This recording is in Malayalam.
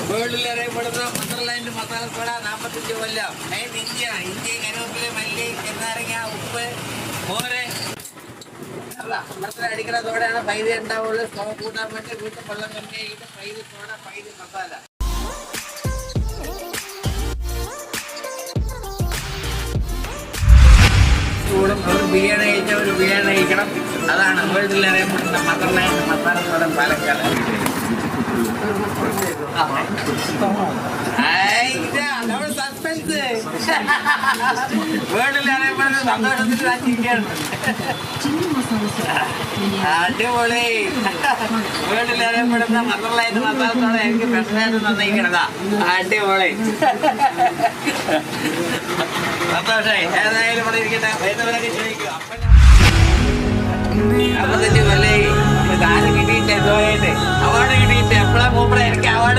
വേൾഡിൽ അറിയപ്പെടുന്ന മദർലാൻഡ് മസാല സോഡ 45 കൊല്ലം. Made India. ഇഞ്ചി, കരുവേപ്പില, മല്ലി, ചെറുനാരങ്ങ, ഉപ്പ്, മോര്. അടിക്കുന്ന സോഡയാണ്. പൈത ഉണ്ടാവുള്ളൂ. സ്റ്റോവ് കൂട്ടാൻ വേണ്ടി വീട്ടിൽ വെള്ളം കമ്മി. ഇത് പൈത് സോഡ, പൈത് മസാല. ഒരു ബിരിയാണി കഴിച്ചാൽ ഒരു ബിരിയാണി കഴിക്കണം. അതാണ് വേൾഡിൽ അറിയപ്പെടുന്ന Motherland masala soda Palakkad. Suspense വേൾഡിൽ അറിയപ്പെടുന്ന സന്തോഷത്തിൽ അടിപൊളി. വേൾഡിൽ അറിയപ്പെടുന്ന മദർലാൻഡ് മസാല സോഡ എനിക്ക് പ്രശ്നമായിട്ട് നന്നായിക്കണതാ. അടിപൊളി, സന്തോഷായി. ഏതായാലും ഇവിടെ ഇരിക്കട്ടെ. വരുന്നവരൊക്കെ ചോദിക്കും. അപ്പൊ തന്നെ കൊല്ലേ കിട്ടിയിട്ട് അവാർഡ് കിട്ടിയിട്ട് എപ്പോഴാ മൂപ്പറ എനിക്ക് അവാർഡ്